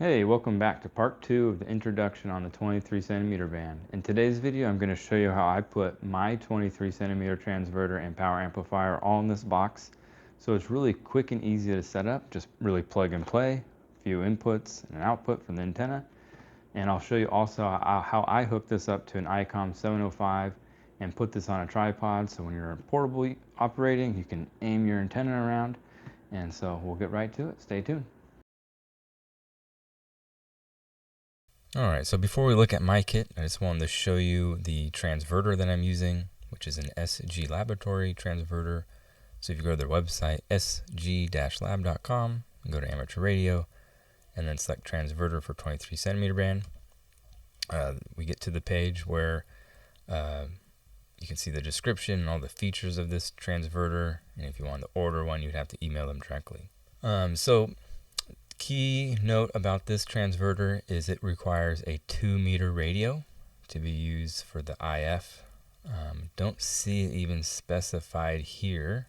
Hey, welcome back to part 2 of the introduction on the 23 centimeter band. In today's video, I'm going to show you how I put my 23 centimeter transverter and power amplifier all in this box. So it's really quick and easy to set up. Just really plug and play, a few inputs and an output from the antenna. And I'll show you also how I hook this up to an ICOM 705 and put this on a tripod. So when you're portably operating, you can aim your antenna around. And so we'll get right to it. Stay tuned. Alright, so before we look at my kit, I just wanted to show you the transverter that I'm using, which is an SG Laboratory transverter. So if you go to their website, sg-lab.com, and go to amateur radio, and then select transverter for 23 centimeter band, we get to the page where you can see the description and all the features of this transverter, and if you wanted to order one, you'd have to email them directly. Key note about this transverter is it requires a 2-meter radio to be used for the IF. Don't see it even specified here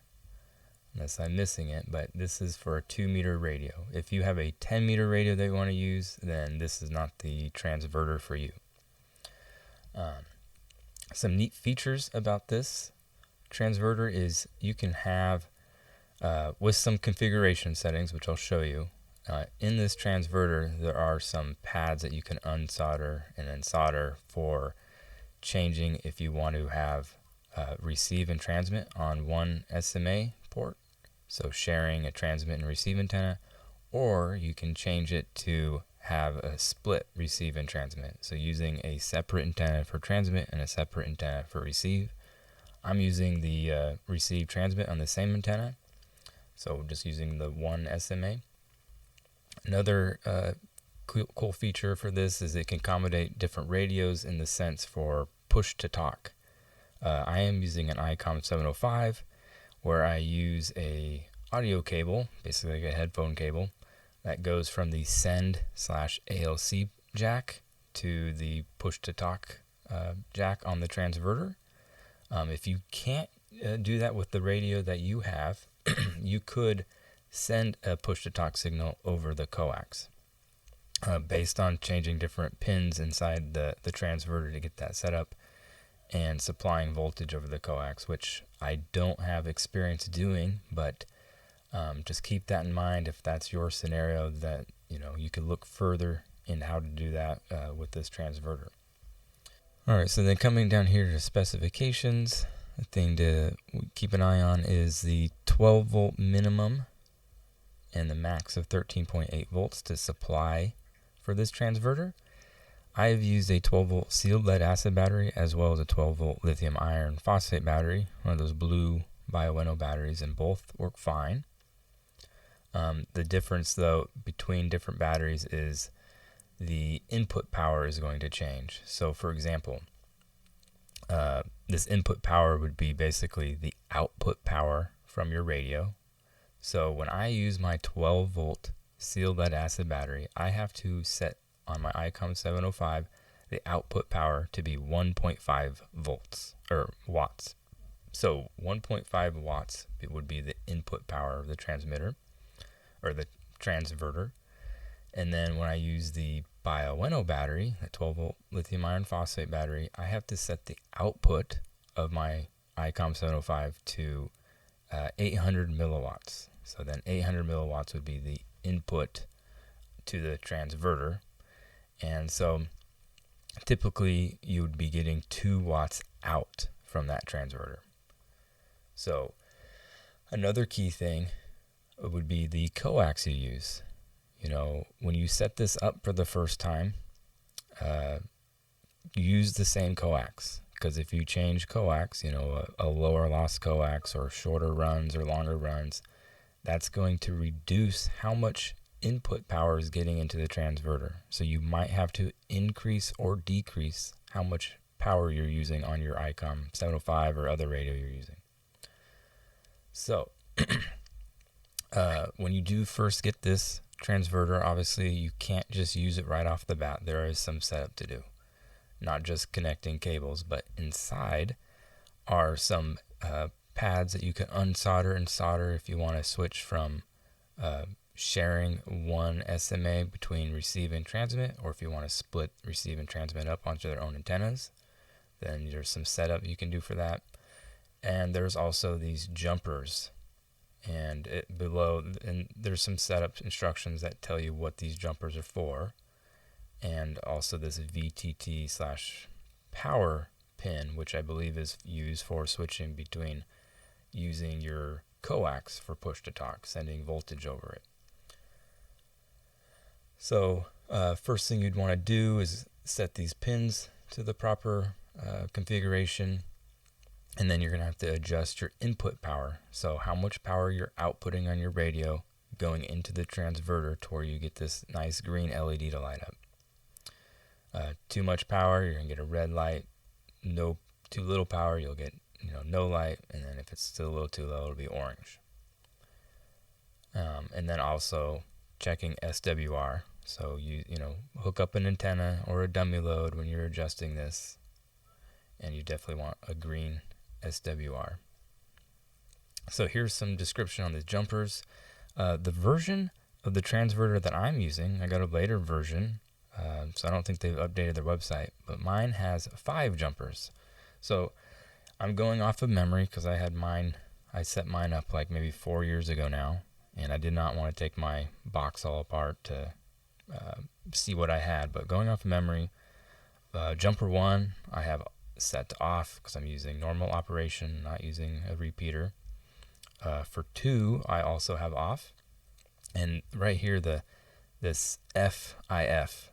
unless I'm missing it, but this is for a 2-meter radio. If you have a 10-meter radio that you want to use, then this is not the transverter for you. Some neat features about this transverter is you can have, with some configuration settings, which I'll show you, in this transverter, there are some pads that you can unsolder and then solder for changing if you want to have receive and transmit on one SMA port, so sharing a transmit and receive antenna, or you can change it to have a split receive and transmit, so using a separate antenna for transmit and a separate antenna for receive. I'm using the receive transmit on the same antenna, so just using the one SMA. Another cool feature for this is it can accommodate different radios in the sense for push to talk. I am using an ICOM 705 where I use a audio cable, basically like a headphone cable, that goes from the send/ALC jack to the push to talk jack on the transverter. If you can't do that with the radio that you have, you could send a push-to-talk signal over the coax based on changing different pins inside the transverter to get that set up and supplying voltage over the coax, which I don't have experience doing, but just keep that in mind if that's your scenario, that you could look further into how to do that with this transverter. Alright, so then coming down here to specifications, the thing to keep an eye on is the 12 volt minimum and the max of 13.8 volts to supply for this transverter. I have used a 12 volt sealed lead acid battery as well as a 12 volt lithium iron phosphate battery, one of those blue Bioenno batteries, and both work fine. The difference though between different batteries is the input power is going to change. So for example, this input power would be basically the output power from your radio. So when I use my 12 volt sealed lead acid battery, I have to set on my ICOM 705 the output power to be 1.5 volts or watts. So 1.5 watts would be the input power of the transmitter or the transverter. And then when I use the Bioenno battery, the 12 volt lithium iron phosphate battery, I have to set the output of my ICOM 705 to 800 milliwatts. So then 800 milliwatts would be the input to the transverter. And so typically you would be getting 2 watts out from that transverter. So another key thing would be the coax you use. When you set this up for the first time, use the same coax. Because if you change coax, a lower loss coax or shorter runs or longer runs, that's going to reduce how much input power is getting into the transverter. So you might have to increase or decrease how much power you're using on your ICOM 705 or other radio you're using. So when you do first get this transverter, obviously you can't just use it right off the bat. There is some setup to do. Not just connecting cables, but inside are some pads that you can unsolder and solder if you want to switch from sharing one SMA between receive and transmit, or if you want to split receive and transmit up onto their own antennas, then there's some setup you can do for that. And there's also these jumpers, and there's some setup instructions that tell you what these jumpers are for, and also this VTT/power pin, which I believe is used for switching between using your coax for push to talk, sending voltage over it. So first thing you'd want to do is set these pins to the proper configuration, and then you're going to have to adjust your input power. So how much power you're outputting on your radio going into the transverter to where you get this nice green LED to light up. Too much power, you're going to get a red light. Too little power, you'll get no light, and then if it's still a little too low, it'll be orange. And then also checking SWR. So you hook up an antenna or a dummy load when you're adjusting this, and you definitely want a green SWR. So here's some description on the jumpers. The version of the transverter that I'm using, I got a later version, so I don't think they've updated their website, but mine has 5 jumpers. So I'm going off of memory because I set mine up like maybe 4 years ago now, and I did not want to take my box all apart to see what I had. But going off of memory, jumper 1 I have set to off because I'm using normal operation, not using a repeater. For 2 I also have off, and right here this FIF,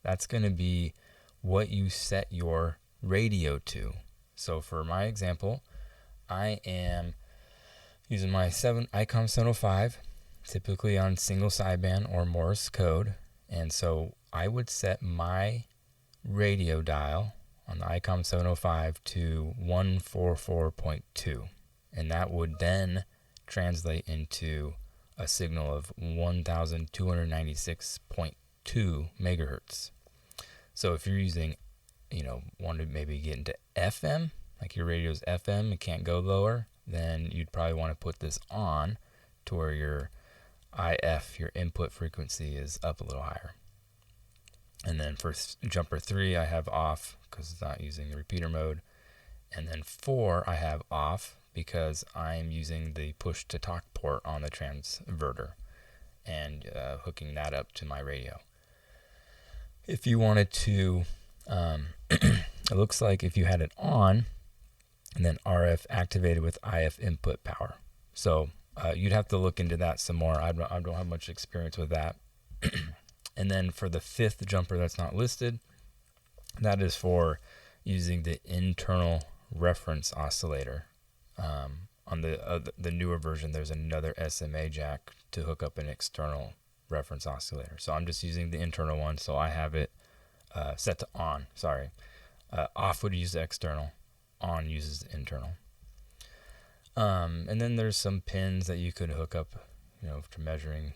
that's going to be what you set your radio to. So for my example, I am using my ICOM 705, typically on single sideband or Morse code, and so I would set my radio dial on the ICOM 705 to 144.2, and that would then translate into a signal of 1296.2 megahertz. So if you're using, want to maybe get into FM, like your radio's FM and can't go lower, then you'd probably want to put this on to where your IF, your input frequency, is up a little higher. And then for jumper 3 I have off because it's not using the repeater mode, and then 4 I have off because I'm using the push to talk port on the transverter and hooking that up to my radio. If you wanted to, it looks like if you had it on and then RF activated with IF input power. So you'd have to look into that some more. I don't have much experience with that. And then for the 5th jumper that's not listed, that is for using the internal reference oscillator. On the newer version, there's another SMA jack to hook up an external reference oscillator. So I'm just using the internal one, so I have it set to on. Sorry. Off would use the external, on uses the internal. And then there's some pins that you could hook up, for measuring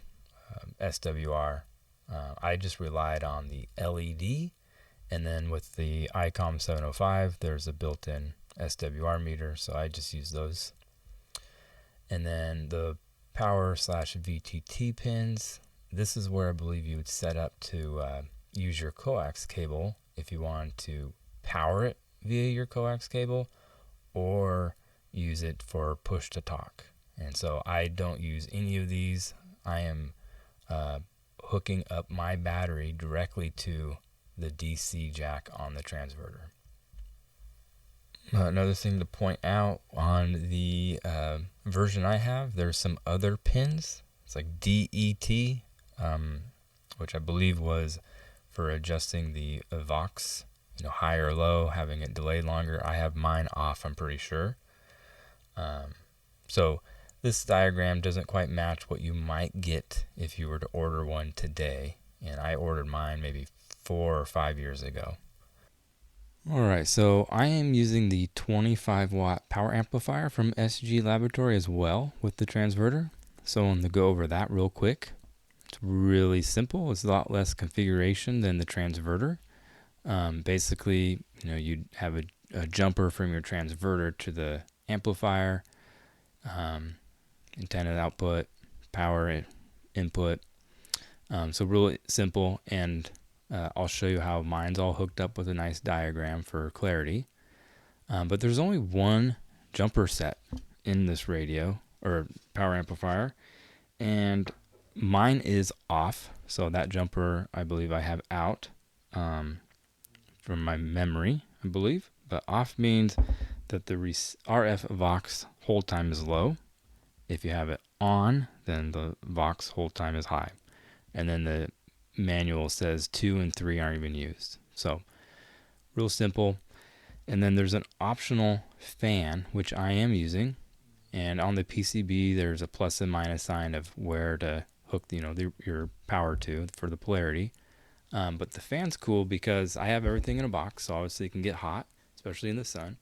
SWR. I just relied on the LED, and then with the ICOM 705, there's a built-in SWR meter, so I just use those. And then the power/VTT pins, this is where I believe you would set up to use your coax cable if you want to power it via your coax cable, or use it for push to talk. And so I don't use any of these. I am hooking up my battery directly to the DC jack on the transverter. Another thing to point out, on the version I have, there's some other pins. It's like DET, which I believe was for adjusting the Vox, high or low, having it delayed longer. I have mine off, I'm pretty sure. So this diagram doesn't quite match what you might get if you were to order one today, and I ordered mine maybe 4 or 5 years ago. Alright, so I am using the 25 watt power amplifier from SG Laboratory as well with the transverter. So I'm going to go over that real quick. It's really simple. It's a lot less configuration than the transverter. Basically, you'd have a jumper from your transverter to the amplifier, antenna output, power input. So really simple, and I'll show you how mine's all hooked up with a nice diagram for clarity. But there's only one jumper set in this radio or power amplifier, and mine is off. So that jumper I believe I have out from my memory, I believe. But off means that the RF Vox hold time is low. If you have it on, then the Vox hold time is high. And then the manual says 2 and 3 aren't even used. So real simple. And then there's an optional fan, which I am using. And on the PCB, there's a plus and minus sign of where to hook, your power to for the polarity. But the fan's cool because I have everything in a box, so obviously it can get hot, especially in the sun.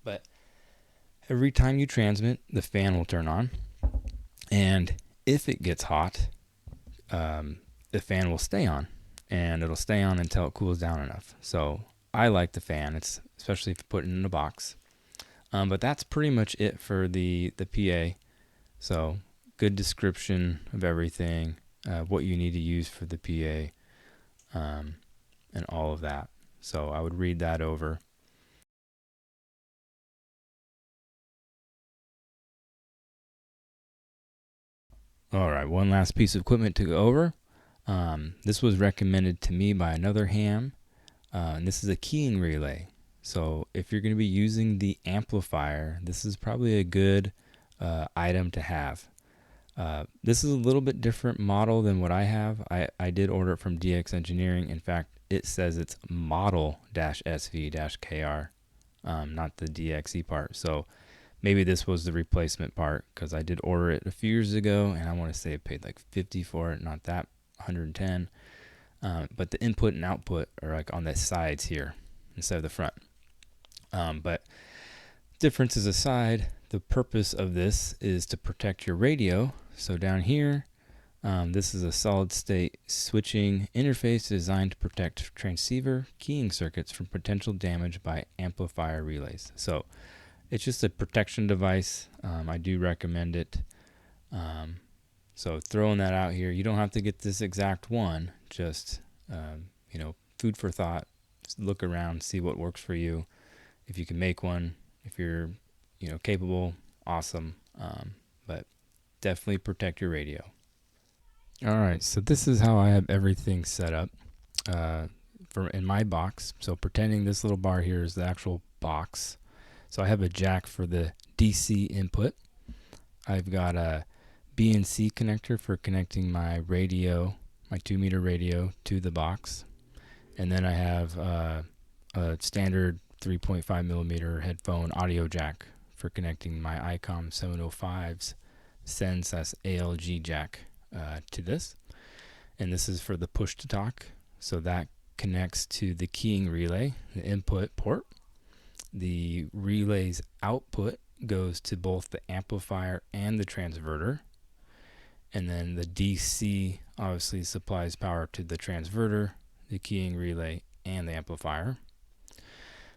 But every time you transmit, the fan will turn on. And if it gets hot, the fan will stay on. And it'll stay on until it cools down enough. So I like the fan, it's especially if you put it in a box. But that's pretty much it for the PA. So good description of everything, what you need to use for the PA, and all of that. So I would read that over. All right, one last piece of equipment to go over. This was recommended to me by another ham, and this is a keying relay. So if you're going to be using the amplifier, this is probably a good item to have. This is a little bit different model than what I have. I did order it from DX Engineering. In fact, it says it's model-SV-KR, not the DXE part. So maybe this was the replacement part because I did order it a few years ago, and I want to say I paid like $50 for it, not that, 110. But the input and output are like on the sides here instead of the front. But differences aside, the purpose of this is to protect your radio. So down here, this is a solid state switching interface designed to protect transceiver keying circuits from potential damage by amplifier relays. So it's just a protection device. I do recommend it. So throwing that out here, you don't have to get this exact one, just food for thought. Just look around, see what works for you. If you can make one, if you're capable, awesome. But definitely protect your radio. All right, so this is how I have everything set up in my box. So pretending this little bar here is the actual box. So I have a jack for the DC input. I've got a BNC connector for connecting my radio, my 2-meter radio, to the box. And then I have a standard 3.5 millimeter headphone audio jack for connecting my ICOM 705's Sensus ALG jack to this. And this is for the push to talk. So that connects to the keying relay, the input port. The relay's output goes to both the amplifier and the transverter. And then the DC obviously supplies power to the transverter, the keying relay, and the amplifier.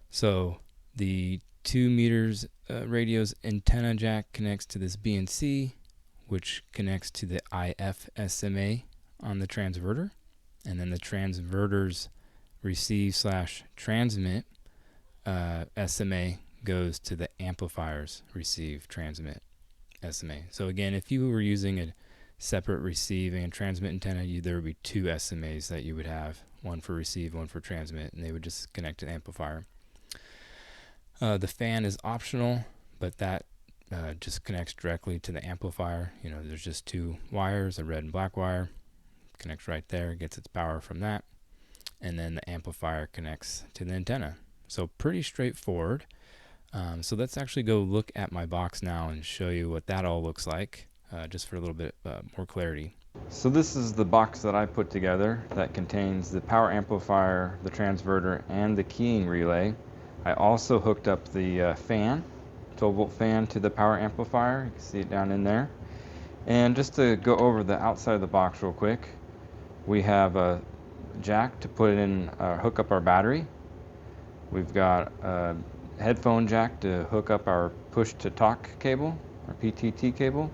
So the 2 meters radio's antenna jack connects to this BNC, which connects to the IF SMA on the transverter. And then the transverter's receive/transmit SMA goes to the amplifier's receive transmit SMA. So again, if you were using a separate receive and transmit antenna, there would be 2 SMAs that you would have, one for receive, one for transmit, and they would just connect to the amplifier. The fan is optional, but that just connects directly to the amplifier. There's just 2 wires, a red and black wire, connects right there, gets its power from that, and then the amplifier connects to the antenna. So pretty straightforward. So let's actually go look at my box now and show you what that all looks like, just for a little bit more clarity. So this is the box that I put together that contains the power amplifier, the transverter, and the keying relay. I also hooked up the fan, 12-volt fan, to the power amplifier. You can see it down in there. And just to go over the outside of the box real quick, we have a jack to put in, hook up our battery. We've got a headphone jack to hook up our push to talk cable, our PTT cable.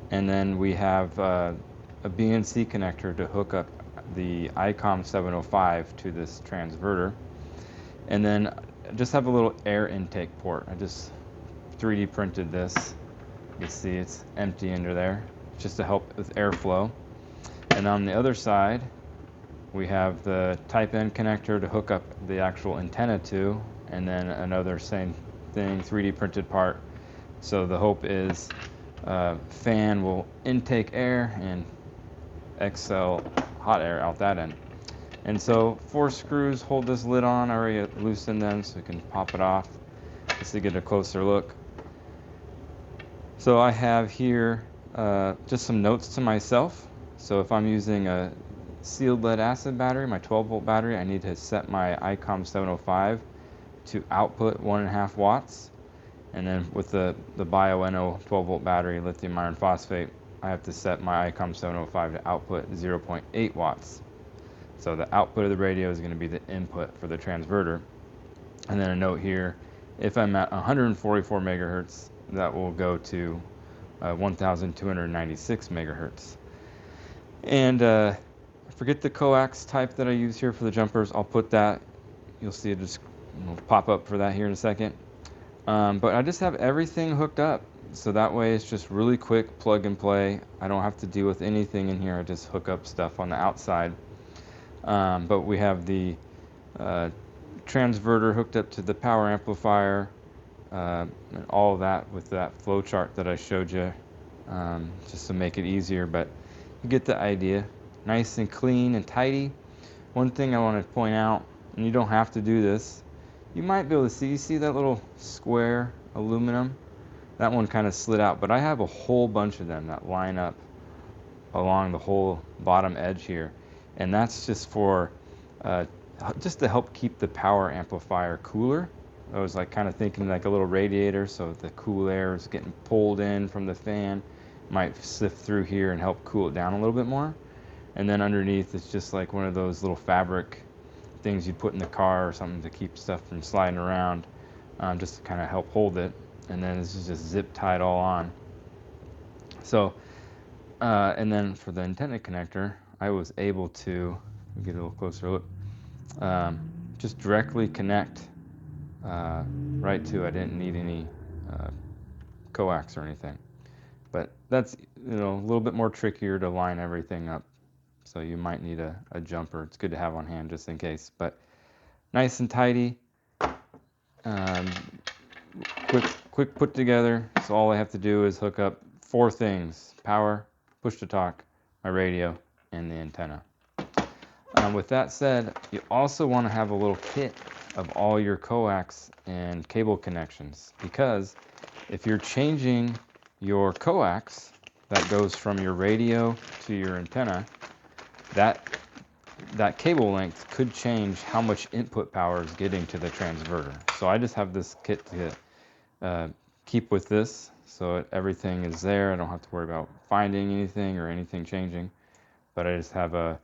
And then we have a a BNC connector to hook up the ICOM 705 to this transverter. And then just have a little air intake port. I just 3D printed this. You see it's empty under there, just to help with airflow. And on the other side, we have the type N connector to hook up the actual antenna to, and then another same thing, 3D printed part. So the hope is fan will intake air and exhale hot air out that end. And so 4 screws hold this lid on. I already loosened them so we can pop it off just to get a closer look. So I have here just some notes to myself. So if I'm using a sealed lead acid battery, my 12-volt battery, I need to set my ICOM 705 to output 1.5 watts. And then with the BioNO 12-volt battery, lithium iron phosphate, I have to set my ICOM 705 to output 0.8 watts. So the output of the radio is going to be the input for the transverter. And then a note here, if I'm at 144 megahertz, that will go to 1296 megahertz. And I forget the coax type that I use here for the jumpers. I'll put that, you'll see it just pop up for that here in a second. But I just have everything hooked up. So that way it's just really quick plug and play. I don't have to deal with anything in here. I just hook up stuff on the outside. But we have the transverter hooked up to the power amplifier, and all of that with that flow chart that I showed you, just to make it easier, but you get the idea. Nice and clean and tidy. One thing I want to point out, and you don't have to do this, you might be able to see, you see that little square aluminum? That one kind of slid out, but I have a whole bunch of them that line up along the whole bottom edge here. And that's just for, just to help keep the power amplifier cooler. I was like kind of thinking like a little radiator, so the cool air is getting pulled in from the fan, might sift through here and help cool it down a little bit more. And then underneath it's just like one of those little fabric things you'd put in the car or something to keep stuff from sliding around, just to kind of help hold it. And then this is just zip tied all on. So, and then for the antenna connector, I was able to get a little closer look, just directly connect right to. I didn't need any coax or anything, but that's, you know, a little bit more trickier to line everything up. So you might need a jumper. It's good to have on hand just in case. But nice and tidy, quick put together. So all I have to do is hook up 4 things: power, push to talk, my radio, and the antenna. With that said, you also want to have a little kit of all your coax and cable connections, because if you're changing your coax that goes from your radio to your antenna, that cable length could change how much input power is getting to the transverter. So I just have this kit to keep with this, so everything is there. I don't have to worry about finding anything or anything changing, but I just have a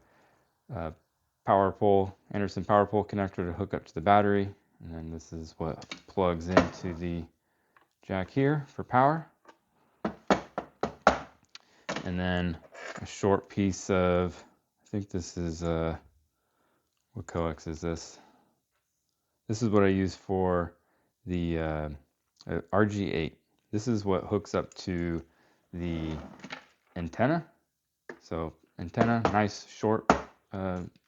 power pole, Anderson power pole connector to hook up to the battery, and then this is what plugs into the jack here for power. And then a short piece of, I think this is what coax is this? This is what I use for the RG8. This is what hooks up to the antenna. So antenna, nice short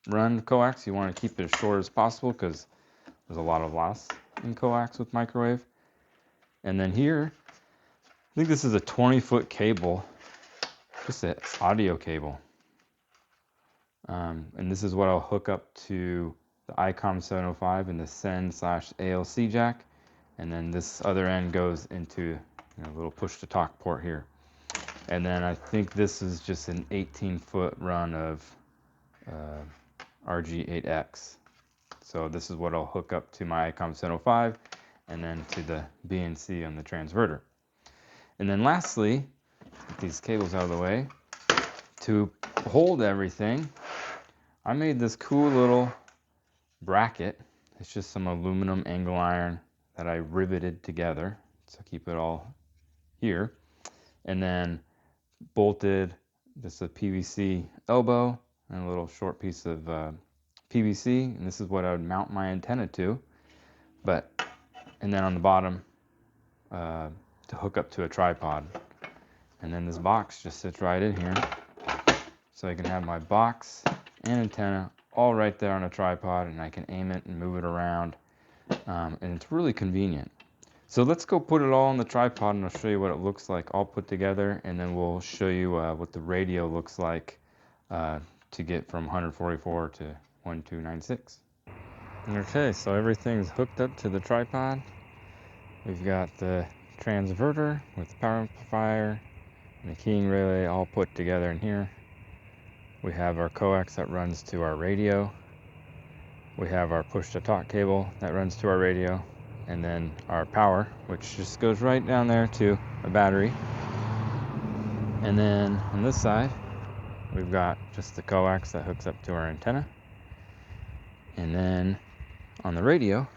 run coax. You want to keep it as short as possible because there's a lot of loss in coax with microwave. And then here, I think this is a 20-foot cable, just an audio cable. And this is what I'll hook up to the ICOM 705 and the SEN/ALC jack. And then this other end goes into a little push-to-talk port here. And then I think this is just an 18-foot run of RG8X. So this is what I'll hook up to my ICOM 705 and then to the BNC on the transverter. And then lastly, get these cables out of the way, to hold everything, I made this cool little bracket. It's just some aluminum angle iron that I riveted together to keep it all here, and then bolted just a PVC elbow and a little short piece of PVC, and this is what I would mount my antenna to. And then on the bottom to hook up to a tripod. And then this box just sits right in here, so I can have my box and antenna all right there on a tripod, and I can aim it and move it around, and it's really convenient. So let's go put it all on the tripod, and I'll show you what it looks like all put together, and then we'll show you what the radio looks like to get from 144 to 1296. Okay, so everything's hooked up to the tripod. We've got the transverter with the power amplifier and the keying relay all put together in here. We have our coax that runs to our radio. We have our push-to-talk cable that runs to our radio, and then our power, which just goes right down there to a battery. And then on this side, we've got just the coax that hooks up to our antenna. And then on the radio,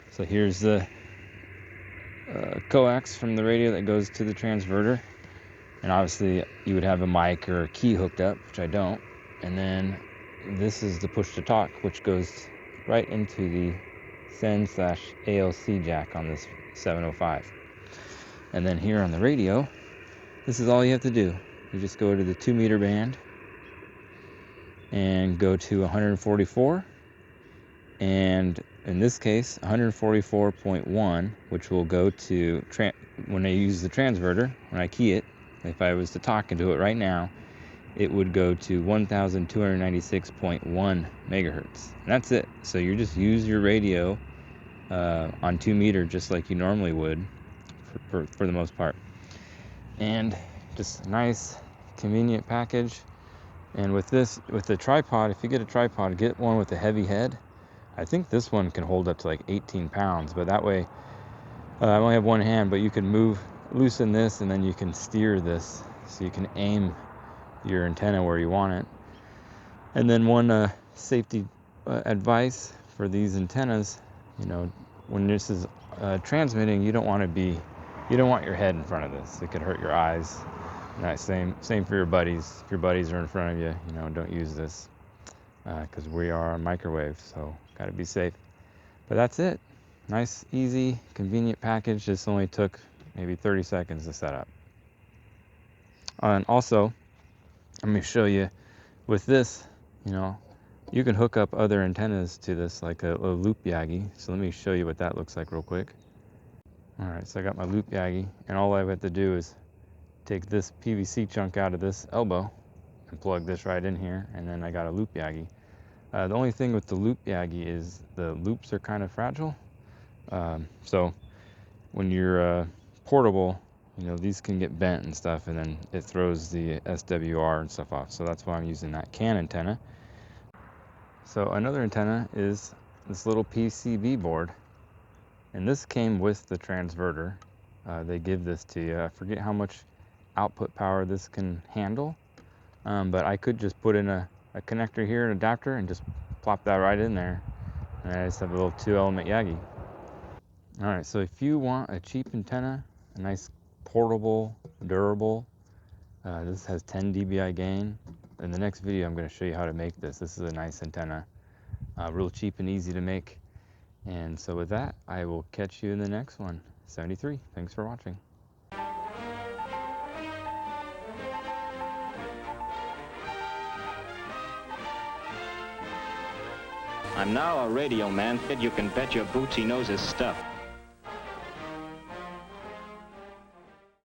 so here's the coax from the radio that goes to the transverter. And obviously you would have a mic or a key hooked up, which I don't. And then this is the push to talk, which goes right into the send/ALC jack on this 705. And then here on the radio, this is all you have to do. You just go to the 2 meter band and go to 144. And in this case, 144.1, which will go to, when I use the transverter, when I key it, if I was to talk into it right now, it would go to 1296.1 megahertz. And that's it. So you just use your radio on 2 meter just like you normally would for the most part. And just a nice, convenient package. And with this, with the tripod, if you get a tripod, get one with a heavy head. I think this one can hold up to like 18 pounds, but that way, I only have one hand, but you can loosen this, and then you can steer this, so you can aim your antenna where you want it. And then one safety advice for these antennas, when this is transmitting, you don't want your head in front of this. It could hurt your eyes. Same for your buddies. If your buddies are in front of you, don't use this, because we are on microwave, so got to be safe. But that's it. Nice, easy, convenient package. This only took maybe 30 seconds to set up. And also, let me show you, with this, you can hook up other antennas to this, like a loop Yagi. So let me show you what that looks like real quick. All right, so I got my loop Yagi, and all I have to do is take this PVC chunk out of this elbow and plug this right in here, and then I got a loop Yagi. The only thing with the loop Yagi is the loops are kind of fragile. So when you're portable, these can get bent and stuff, and then it throws the SWR and stuff off. So that's why I'm using that CAN antenna. So another antenna is this little PCB board, and this came with the transverter. They give this to you. I forget how much output power this can handle, but I could just put in a connector here, an adapter, and just plop that right in there, and I just have a little 2-element Yagi. All right, so if you want a cheap antenna, a nice portable, durable, this has 10 dBi gain. In the next video, I'm going to show you how to make this. This is a nice antenna, real cheap and easy to make. And so with that, I will catch you in the next one. 73. Thanks for watching. I'm now a radio man. You can bet your boots he knows his stuff.